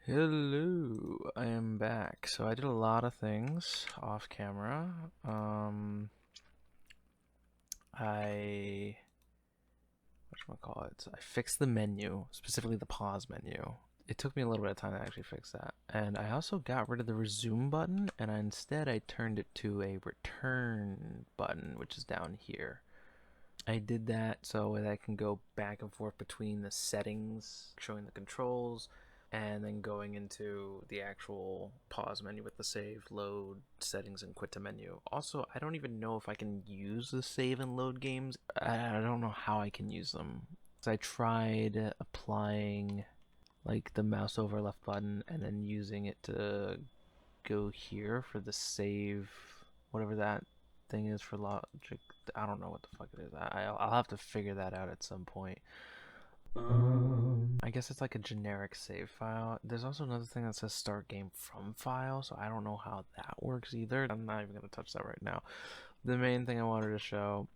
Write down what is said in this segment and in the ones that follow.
Hello, I am back. So I did a lot of things off camera. I whatchamacallit? I fixed the menu, specifically the pause menu. It took me a little bit of time to actually fix that. And I also got rid of the resume button, and instead I turned it to a return button, which is down here. I did that so that I can go back and forth between the settings, showing the controls, and then going into the actual pause menu with the save, load, settings, and quit to menu. Also, I don't even know if I can use the save and load games. I don't know how I can use them. So I tried applying like the mouse over left button and then using it to go here for the save, whatever that thing is for logic. I don't know what the fuck it is. I'll have to figure that out at some point. I guess it's like a generic save file. There's also another thing that says start game from file, so I don't know how that works either. I'm not even gonna touch that right now. The main thing I wanted to show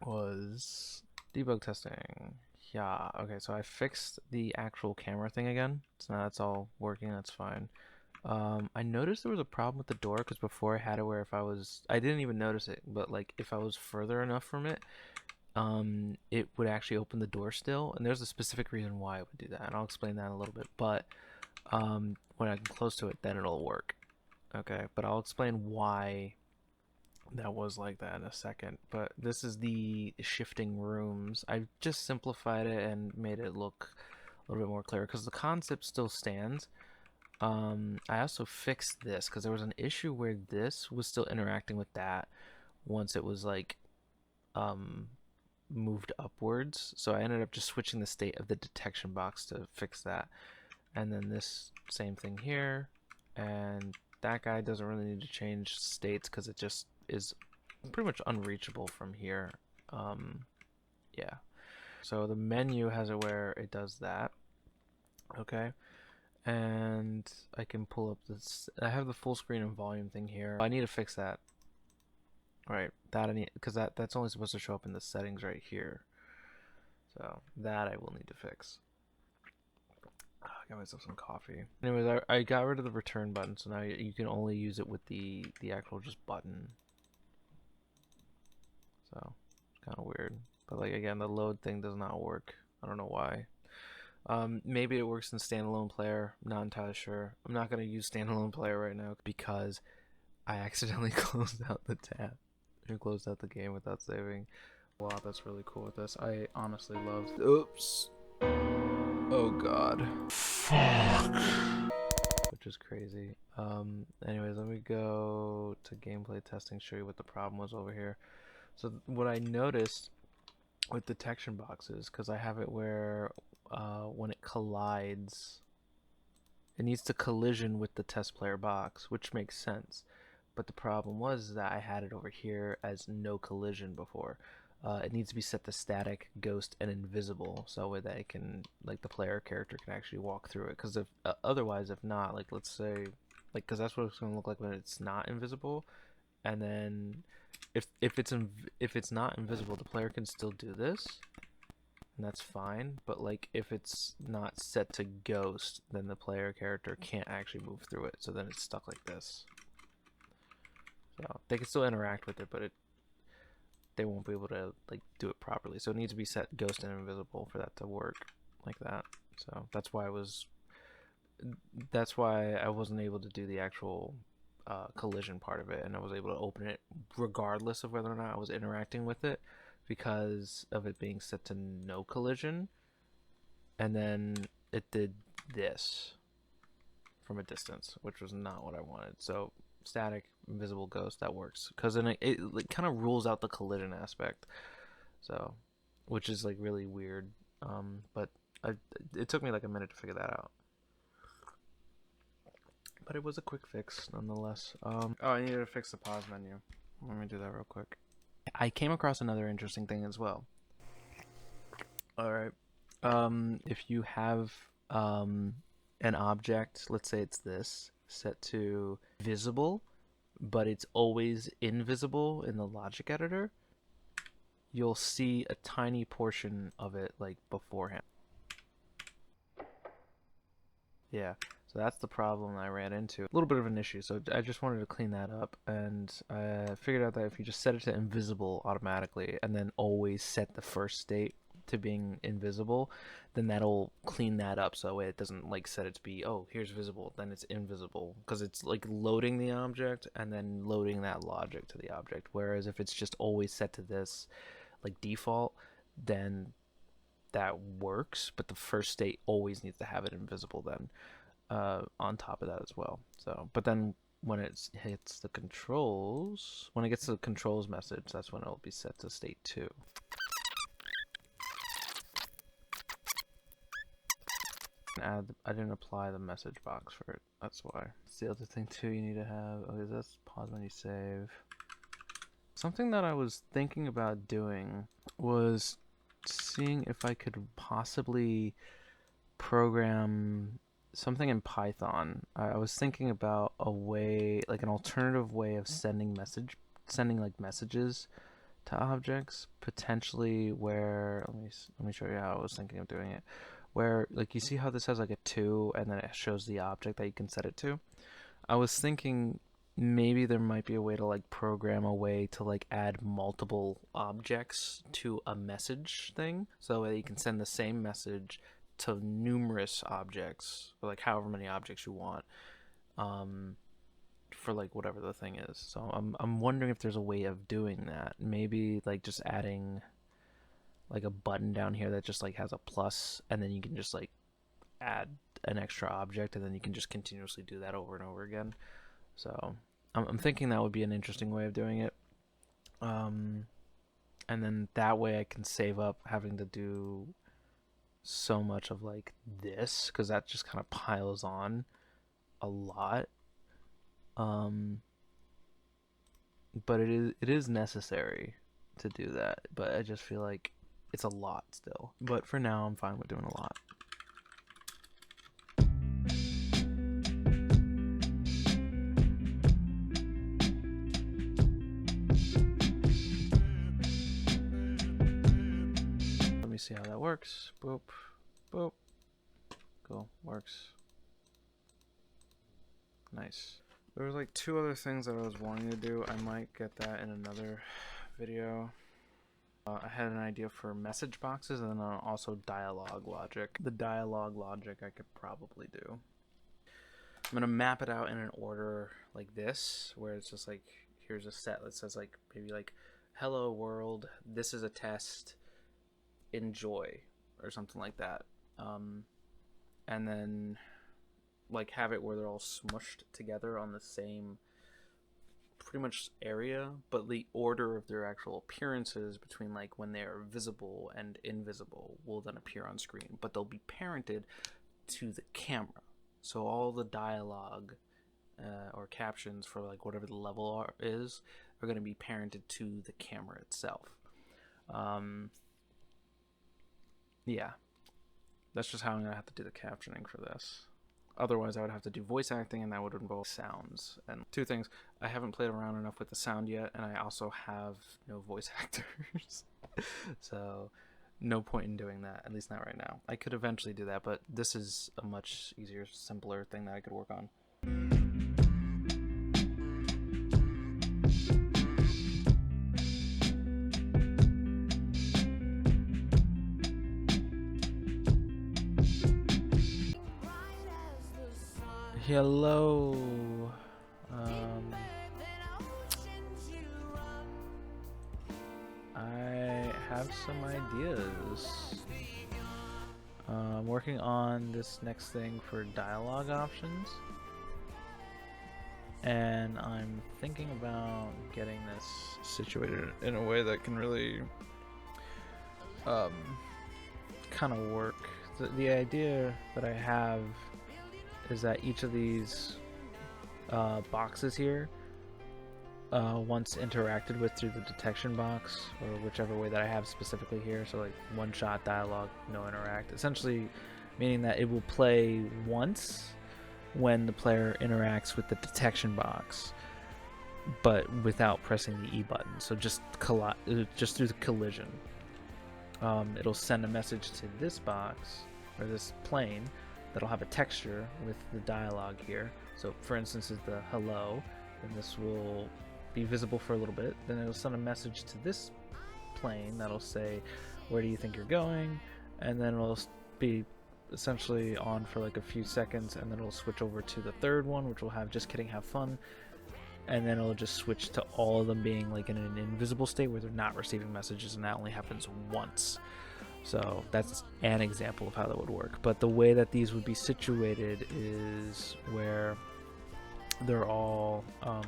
was debug testing. Yeah, okay, so I fixed the actual camera thing again. So now it's all working, that's fine. I noticed there was a problem with the door because before I had it where if I didn't even notice it, but like if I was further enough from it, it would actually open the door still, and there's a specific reason why it would do that, and I'll explain that in a little bit. But when I'm close to it, then it'll work. Okay, but I'll explain why that was like that in a second. But this is the shifting rooms. I've just simplified it and made it look a little bit more clear because the concept still stands. I also fixed this because there was an issue where this was still interacting with that once it was like um, moved upwards. So I ended up just switching the state of the detection box to fix that. And then this same thing here. And that guy doesn't really need to change states because it just is pretty much unreachable from here. Yeah. So the menu has it where it does that. Okay. And I can pull up this. I have the full screen and volume thing here. I need to fix that. Right, that I need because that's only supposed to show up in the settings right here. So that I will need to fix. I got myself some coffee. Anyways, I got rid of the return button, so now you can only use it with the actual just button. So it's kind of weird. But like again, the load thing does not work. I don't know why. Maybe it works in standalone player. I'm not entirely sure. I'm not gonna use standalone player right now because I accidentally closed out the tab and closed out the game without saving. Wow, that's really cool with this. I honestly love. Oops. Oh god. Fuck. Which is crazy. Anyways, let me go to gameplay testing, show you what the problem was over here. So what I noticed with detection boxes, because I have it where when it collides, it needs to collision with the test player box, which makes sense. But the problem was that I had it over here as no collision before. It needs to be set to static, ghost, and invisible, so that it can, like, the player character can actually walk through it. Because if otherwise, if not, like, let's say, like, because that's what it's going to look like when it's not invisible. And then, if it's not invisible, the player can still do this, and that's fine. But like, if it's not set to ghost, then the player character can't actually move through it. So then it's stuck like this. So they can still interact with it, but they won't be able to like do it properly. So it needs to be set ghost and invisible for that to work like that. So that's why I wasn't able to do the actual collision part of it, and I was able to open it regardless of whether or not I was interacting with it because of it being set to no collision. And then it did this from a distance, which was not what I wanted. So static, invisible, ghost, that works because then it kind of rules out the collision aspect. So, which is like really weird. But it took me like a minute to figure that out. But it was a quick fix nonetheless. Oh, I needed to fix the pause menu. Let me do that real quick. I came across another interesting thing as well. All right. If you have an object, let's say it's this, set to visible, but it's always invisible in the logic editor, you'll see a tiny portion of it like beforehand. Yeah, so that's the problem I ran into. A little bit of an issue, so I just wanted to clean that up, and I figured out that if you just set it to invisible automatically, and then always set the first state to being invisible, then that'll clean that up so it doesn't like set it to be, oh, here's visible, then it's invisible, because it's like loading the object and then loading that logic to the object. Whereas if it's just always set to this like default, then that works, but the first state always needs to have it invisible then on top of that as well. So, but then when it hits the controls, when it gets to the controls message, that's when it'll be set to state 2. I didn't apply the message box for it, that's why. That's the other thing too you need to have. Okay, that's pause when you save. Something that I was thinking about doing was seeing if I could possibly program something in Python. I was thinking about a way, like an alternative way of sending like messages to objects, potentially where, let me show you how I was thinking of doing it. Where, like, you see how this has like a 2 and then it shows the object that you can set it to? I was thinking maybe there might be a way to like program a way to like add multiple objects to a message thing, so that you can send the same message to numerous objects, or like however many objects you want, for like whatever the thing is. So I'm wondering if there's a way of doing that. Maybe like just adding like a button down here that just like has a plus, and then you can just like add an extra object, and then you can just continuously do that over and over again. So I'm thinking that would be an interesting way of doing it. And then that way I can save up having to do so much of like this, because that just kind of piles on a lot. But it is necessary to do that, but I just feel like it's a lot still. But for now, I'm fine with doing a lot. Let me see how that works. Boop, boop. Cool, works. Nice. There was like 2 other things that I was wanting to do. I might get that in another video. I had an idea for message boxes, and then also dialog logic. The dialog logic I could probably do. I'm going to map it out in an order like this, where it's just like, here's a set that says like, maybe like, hello world, this is a test, enjoy, or something like that. And then like have it where they're all smushed together on the same pretty much area, but the order of their actual appearances between like when they are visible and invisible will then appear on screen, but they'll be parented to the camera. So all the dialogue or captions for like whatever the level is are going to be parented to the camera itself. Yeah, that's just how I'm going to have to do the captioning for this. Otherwise, I would have to do voice acting, and that would involve sounds. And 2 things, I haven't played around enough with the sound yet, and I also have no voice actors. So, no point in doing that, at least not right now. I could eventually do that, but this is a much easier, simpler thing that I could work on. Hello. I have some ideas. I'm working on this next thing for dialogue options, and I'm thinking about getting this situated in a way that can really kind of work. The idea that I have is that each of these boxes here, once interacted with through the detection box, or whichever way that I have specifically here, so like one shot dialogue, no interact, essentially meaning that it will play once when the player interacts with the detection box, but without pressing the E button, so just through the collision. It'll send a message to this box, or this plane, that'll have a texture with the dialogue here. So for instance is the hello, and this will be visible for a little bit. Then it'll send a message to this plane that'll say, where do you think you're going? And then it'll be essentially on for like a few seconds, and then it'll switch over to the third one, which will have just kidding, have fun. And then it'll just switch to all of them being like in an invisible state where they're not receiving messages, and that only happens once. So that's an example of how that would work. But the way that these would be situated is where they're all let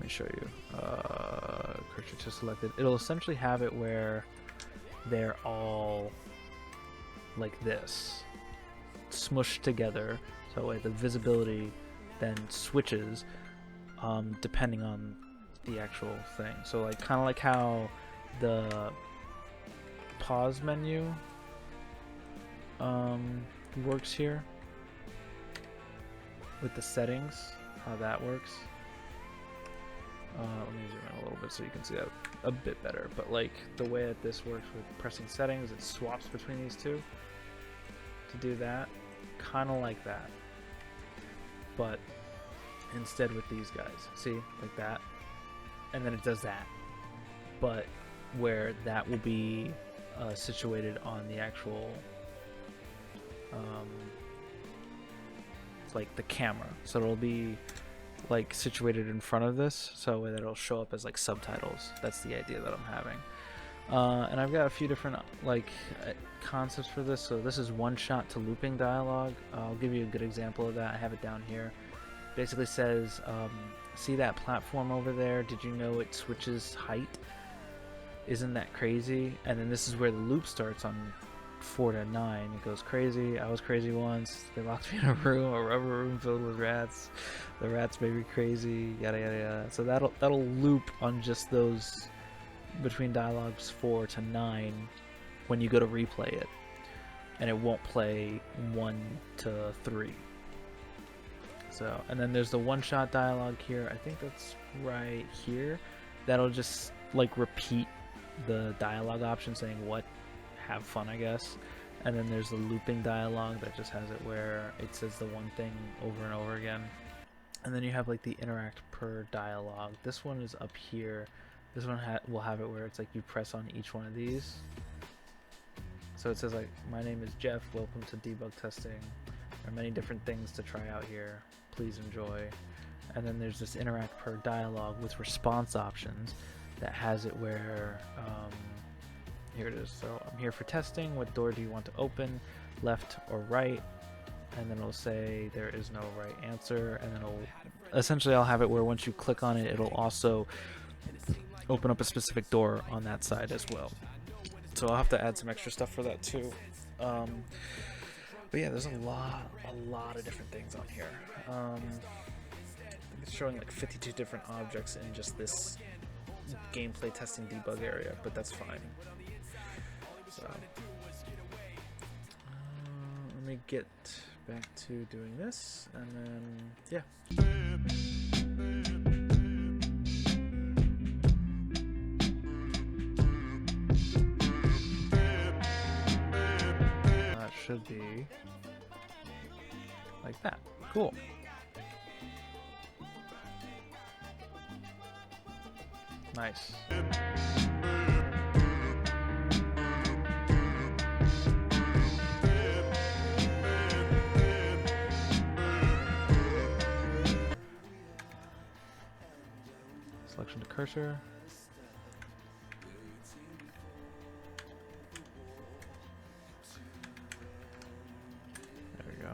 me show you, cursor to selected. It'll essentially have it where they're all like this, smushed together, so the visibility then switches depending on the actual thing. So like kind of like how the pause menu works here with the settings, how that works. Let me zoom in a little bit so you can see that a bit better. But like the way that this works with pressing settings, it swaps between these two to do that, kind of like that, but instead with these guys, see, like that, and then it does that, but where that will be situated on the actual like the camera, so it'll be like situated in front of this, so that it'll show up as like subtitles. That's the idea that I'm having. And I've got a few different like concepts for this. So this is one shot to looping dialogue. I'll give you a good example of that. I have it down here. Basically says, see that platform over there? Did you know it switches height? Isn't that crazy? And then this is where the loop starts on 4 to 9. It goes crazy. I was crazy once. They locked me in a rubber room filled with rats. The rats made me crazy. Yada yada yada. So that'll loop on just those between dialogues 4 to 9 when you go to replay it, and it won't play 1 to 3. So, and then there's the one-shot dialogue here. I think that's right here. That'll just like repeat the dialogue option saying what, have fun, I guess. And then there's the looping dialogue that just has it where it says the one thing over and over again. And then you have like the interact per dialogue. This one is up here. This one will have it where it's like you press on each one of these. So it says like, my name is Jeff, welcome to debug testing. There are many different things to try out here. Please enjoy. And then there's this interact per dialogue with response options that has it where, here it is. So I'm here for testing. What door do you want to open? Left or right? And then it'll say there is no right answer. And then essentially I'll have it where once you click on it, it'll also open up a specific door on that side as well. So I'll have to add some extra stuff for that too. But yeah, there's a lot of different things on here. I think it's showing like 52 different objects in just this gameplay testing debug area, but that's fine. So let me get back to doing this, and then yeah. That should be like that. Cool. Nice. Selection to cursor. There we go.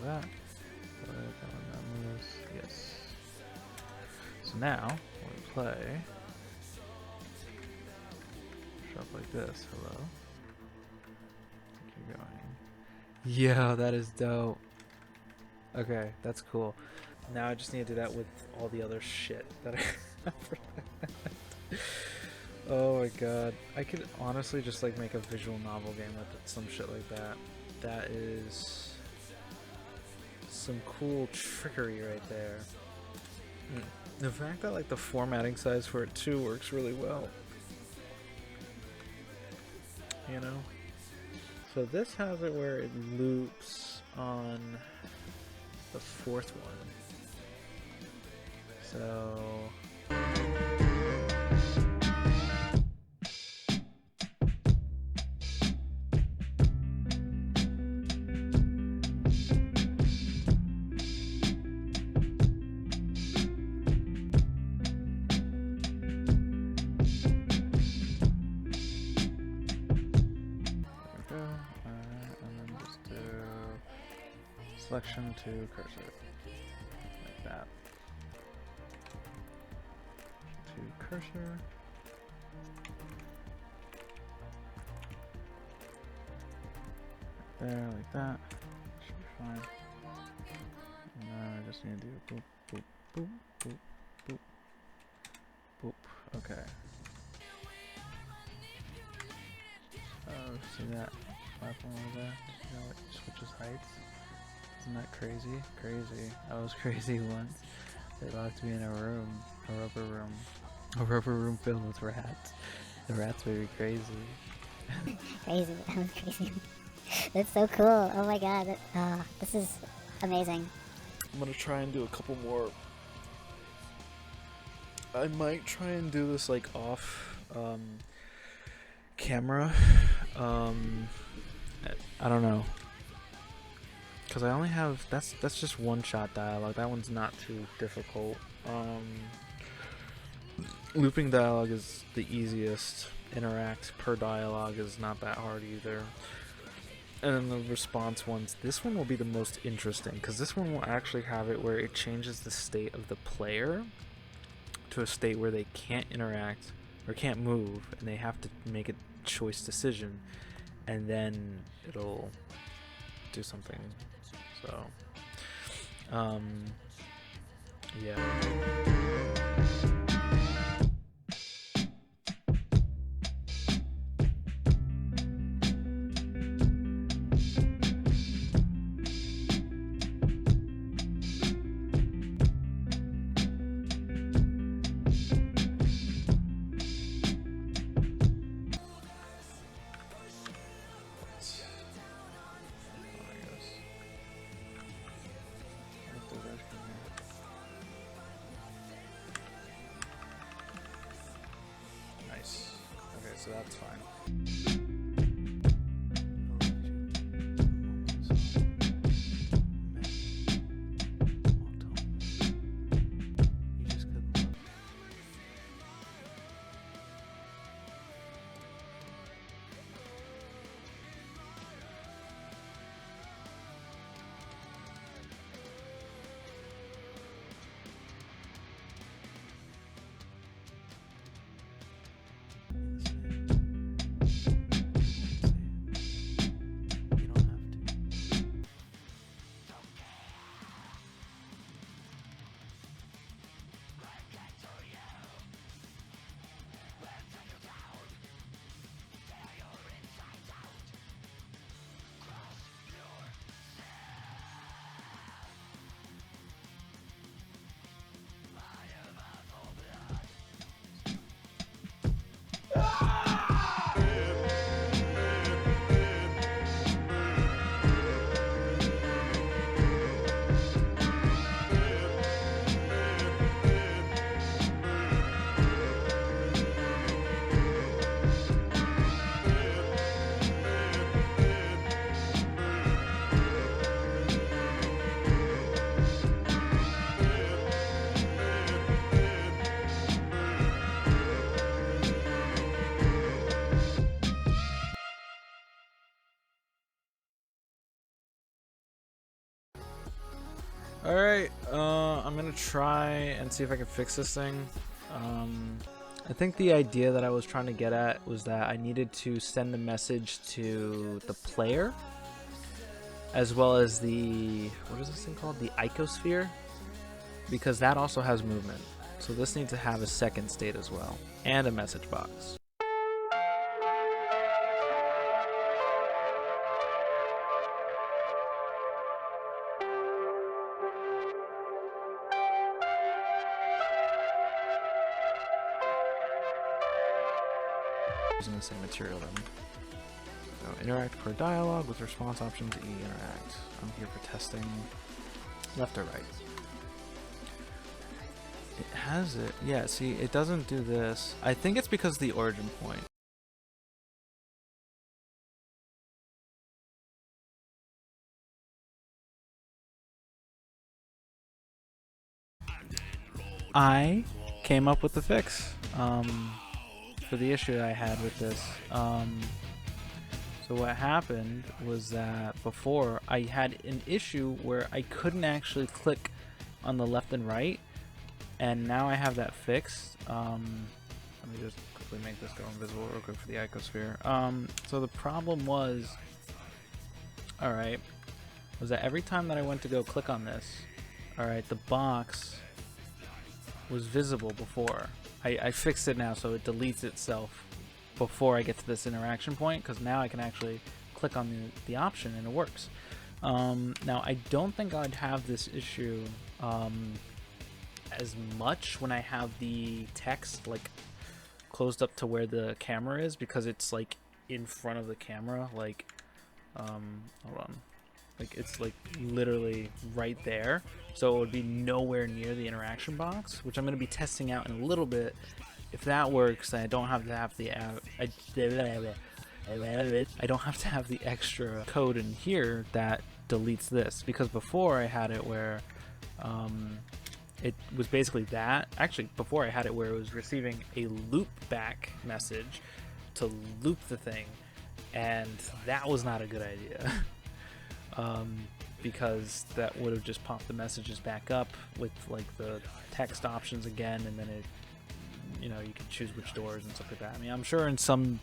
That. Yes. So now, when we play, show up like this. Hello. Keep going. Yeah, that is dope. Okay, that's cool. Now I just need to do that with all the other shit that I Oh my god. I could honestly just like make a visual novel game with it, some shit like that. That is some cool trickery right there. The fact that like the formatting size for it too works really well. You know? So this has it where it loops on the fourth one. So selection to cursor, like that. To cursor. Right there, like that. Should be fine. And then I just need to do boop, boop, boop, boop, boop, boop. Okay. Oh, see that platform over there? You know, it switches heights. Isn't that crazy? Crazy. I was crazy once. They locked me in a room, a rubber room filled with rats. The rats made me crazy. Crazy. That was crazy. That's so cool. Oh my god. This is amazing. I'm gonna try and do a couple more. I might try and do this like off camera. I don't know. Because I only have, that's just one shot dialogue. That one's not too difficult. Looping dialogue is the easiest. Interact per dialogue is not that hard either. And then the response ones, this one will be the most interesting because this one will actually have it where it changes the state of the player to a state where they can't interact or can't move and they have to make a choice decision, and then it'll do something. So yeah. Nice. Okay, so that's fine. Alright, I'm gonna try and see if I can fix this thing. I think the idea that I was trying to get at was that I needed to send a message to the player, as well as the, what is this thing called? The icosphere, because that also has movement. So this needs to have a second state as well, and a message box. using the same material then. So interact per dialog with response options E interact. I'm here for testing left or right. It has it. Yeah, see, it doesn't do this. I think it's because of the origin point. I came up with the fix for the issue I had with this. So what happened was that before I had an issue where I couldn't actually click on the left and right, and now I have that fixed. Let me just quickly make this go invisible real quick for the icosphere. So the problem was, alright, was that every time that I went to go click on this, alright, the box was visible before. I fixed it now so it deletes itself before I get to this interaction point, because now I can actually click on the option and it works. Now I don't think I'd have this issue as much when I have the text like closed up to where the camera is, because it's like in front of the camera, like hold on, like it's like literally right there, so it would be nowhere near the interaction box, which I'm going to be testing out in a little bit. If that works, then I don't have to have the I don't have to have the extra code in here that deletes this, because before I had it where it was basically that. Actually, before I had it where it was receiving a loop back message to loop the thing, and that was not a good idea. Because that would have just popped the messages back up with like the text options again, and then it, you know, you can choose which doors and stuff like that. I mean, I'm sure in some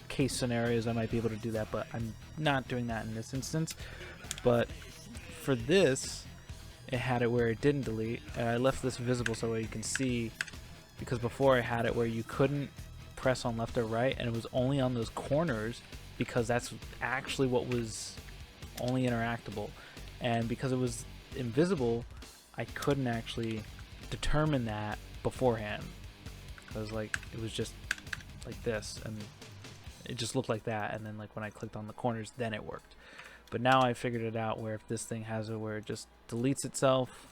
case scenarios I might be able to do that, but I'm not doing that in this instance. But for this, it had it where it didn't delete, and I left this visible so you can see, because before I had it where you couldn't press on left or right, and it was only on those corners, because that's actually what was only interactable. And because it was invisible, I couldn't actually determine that beforehand, because like it was just like this, and it just looked like that, and then like when I clicked on the corners, then it worked. But now I figured it out where if this thing has it where it just deletes itself,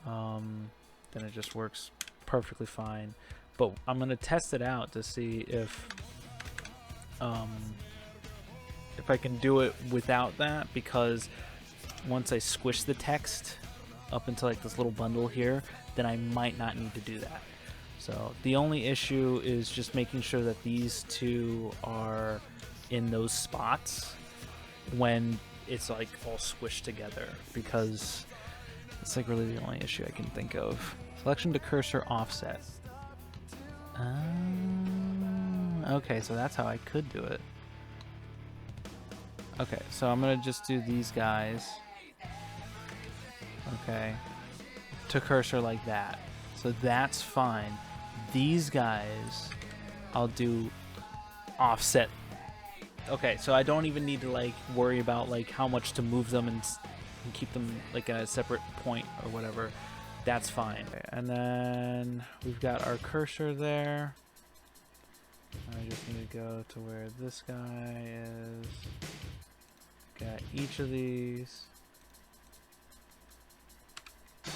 then it just works perfectly fine. But I'm gonna test it out to see if I can do it without that, because once I squish the text up into like this little bundle here, then I might not need to do that. So the only issue is just making sure that these two are in those spots when it's like all squished together, because it's like really the only issue I can think of. Selection to cursor offset. Okay, so that's how I could do it. Okay, so I'm gonna just do these guys. Okay, to cursor like that. So that's fine. These guys, I'll do offset. Okay, so I don't even need to like worry about like how much to move them and keep them like at a separate point or whatever. That's fine. Okay, and then we've got our cursor there. I just need to go to where this guy is. Got each of these. Okay,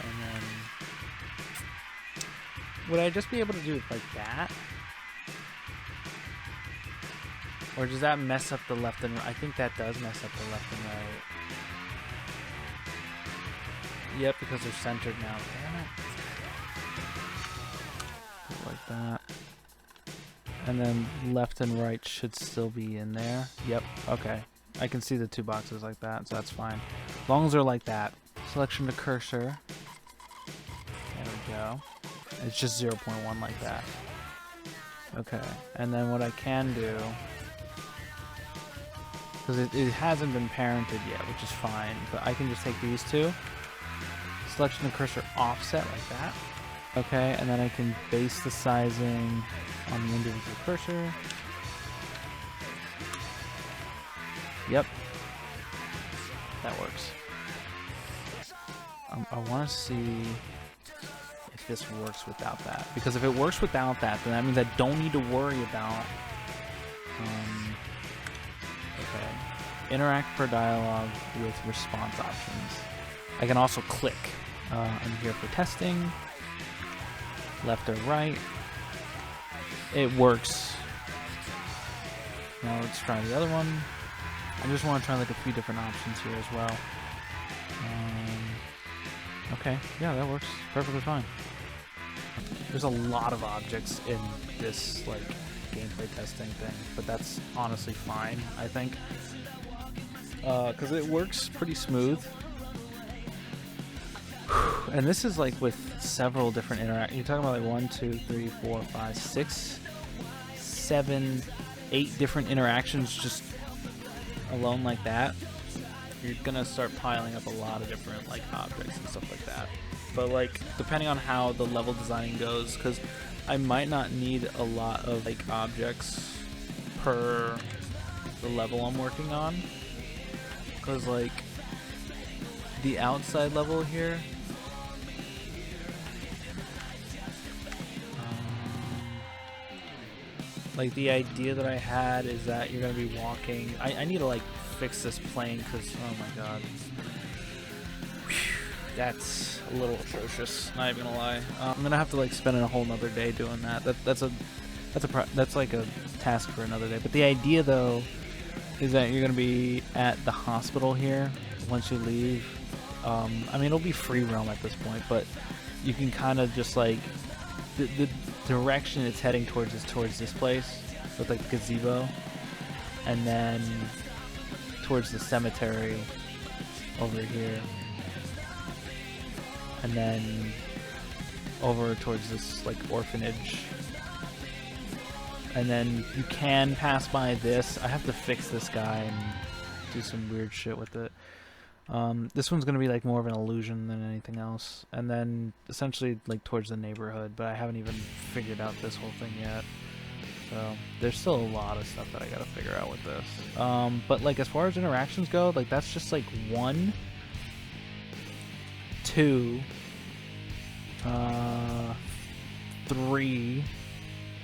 and then would I just be able to do it like that? Or does that mess up the left and right? I think that does mess up the left and right. Yep, because they're centered now. Damn it. Put it like that. And then left and right should still be in there. Yep, okay. I can see the two boxes like that, so that's fine. As long as they're like that. Selection to cursor. There we go. It's just 0.1 like that. Okay, and then what I can do, because it hasn't been parented yet, which is fine, but I can just take these two. Selection to cursor offset like that. Okay, and then I can base the sizing on the individual cursor. Yep, that works. I want to see if if this works without that. Because if it works without that, then that means I don't need to worry about okay, interact per dialogue with response options. I can also click I'm here for testing, left or right. It works. Now let's try the other one. I just want to try like a few different options here as well. Okay, yeah, that works perfectly fine. There's a lot of objects in this like gameplay testing thing, but that's honestly fine, I think, because it works pretty smooth. And this is like with several different you're talking about like 1, 2, 3, 4, 5, 6, 7, 8 different interactions just alone like that. You're gonna start piling up a lot of different like objects and stuff like that. But like depending on how the level designing goes, because I might not need a lot of like objects per the level I'm working on, because like the outside level here, like the idea that I had is that you're gonna be walking. I need to like fix this plane because oh my god, that's a little atrocious. Not even gonna lie. I'm gonna have to like spend a whole nother day doing that. That's like a task for another day. But the idea though is that you're gonna be at the hospital here once you leave. I mean it'll be free roam at this point, but you can kind of just like the direction it's heading towards is towards this place with like the gazebo, and then towards the cemetery over here, and then over towards this like orphanage, and then you can pass by this. I have to fix this guy and do some weird shit with it. This one's gonna be like more of an illusion than anything else, and then essentially like towards the neighborhood, but I haven't even figured out this whole thing yet. So there's still a lot of stuff that I gotta figure out with this. But like as far as interactions go, like that's just like 1, 2, 3,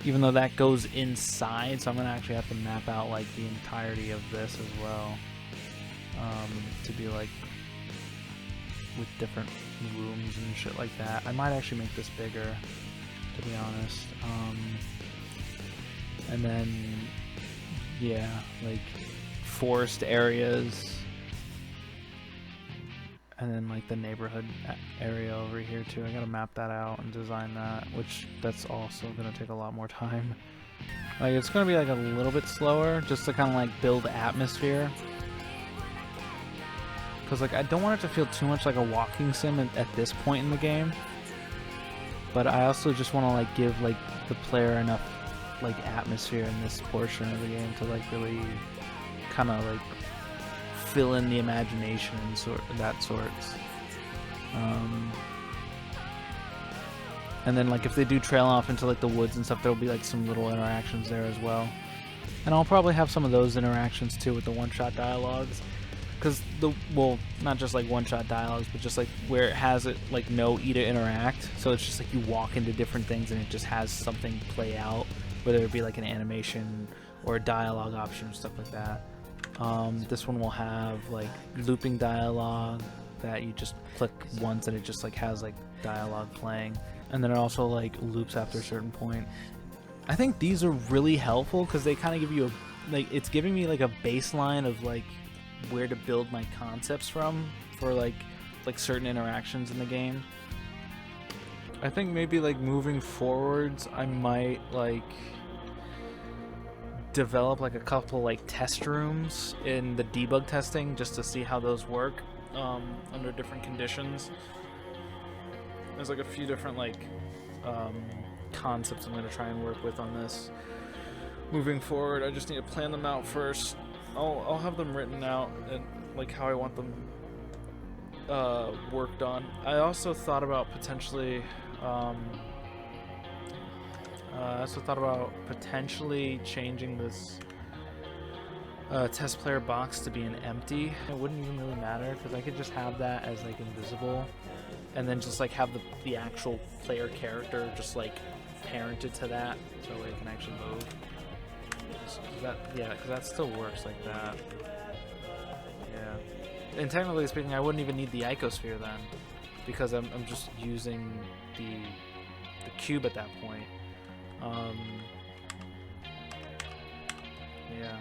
even though that goes inside, so I'm gonna actually have to map out like the entirety of this as well, to be like with different rooms and shit like that. I might actually make this bigger, to be honest. And then yeah, like forest areas, and then like the neighborhood area over here too. I gotta map that out and design that, which that's also gonna take a lot more time. Like it's gonna be like a little bit slower just to kind of like build atmosphere, because like I don't want it to feel too much like a walking sim at this point in the game, but I also just want to like give like the player enough like atmosphere in this portion of the game to like really kind of like fill in the imagination and that sorts. And then like if they do trail off into like the woods and stuff, there'll be like some little interactions there as well, and I'll probably have some of those interactions too with the one-shot dialogues, because well, not just like one-shot dialogues, but just like where it has it like no E to interact, so it's just like you walk into different things and it just has something play out, whether it be like an animation or a dialogue option or stuff like that. This one will have like looping dialogue that you just click once and it just like has like dialogue playing, and then it also like loops after a certain point. I think these are really helpful because they kind of give you a like, it's giving me like a baseline of like where to build my concepts from for like certain interactions in the game. I think maybe like moving forwards I might like develop like a couple like test rooms in the debug testing just to see how those work under different conditions. There's like a few different like concepts I'm going to try and work with on this moving forward. I just need to plan them out first. I'll have them written out and like how I want them worked on. I also thought about potentially changing this test player box to be an empty. It wouldn't even really matter because I could just have that as like invisible and then just like have the actual player character just like parented to that, so it can actually move. Because that still works like that. Yeah. And technically speaking, I wouldn't even need the icosphere then, because I'm just using the cube at that point. Yeah.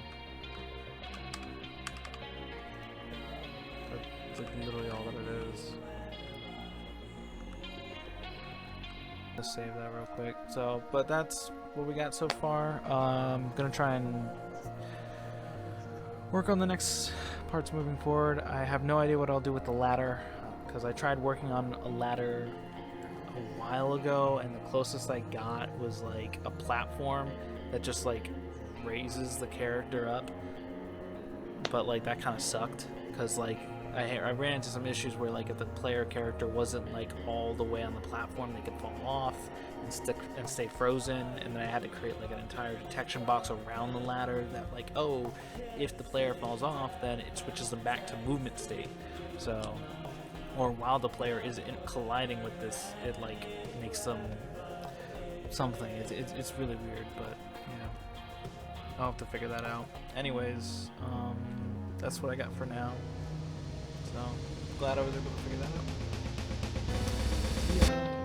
That's like literally all that it is. Let's save that real quick. So, but that's what we got so far. I'm gonna try and work on the next parts moving forward. I have no idea what I'll do with the ladder, because I tried working on a ladder a while ago, and the closest I got was like a platform that just like raises the character up, but like that kind of sucked, because like I ran into some issues where like if the player character wasn't like all the way on the platform, they could fall off and stay frozen, and then I had to create like an entire detection box around the ladder that like, oh, if the player falls off, then it switches them back to movement state. So, or while the player is colliding with this, it like makes them something. It's really weird, but I'll have to figure that out. Anyways, that's what I got for now. So glad I was able to figure that out. Yeah.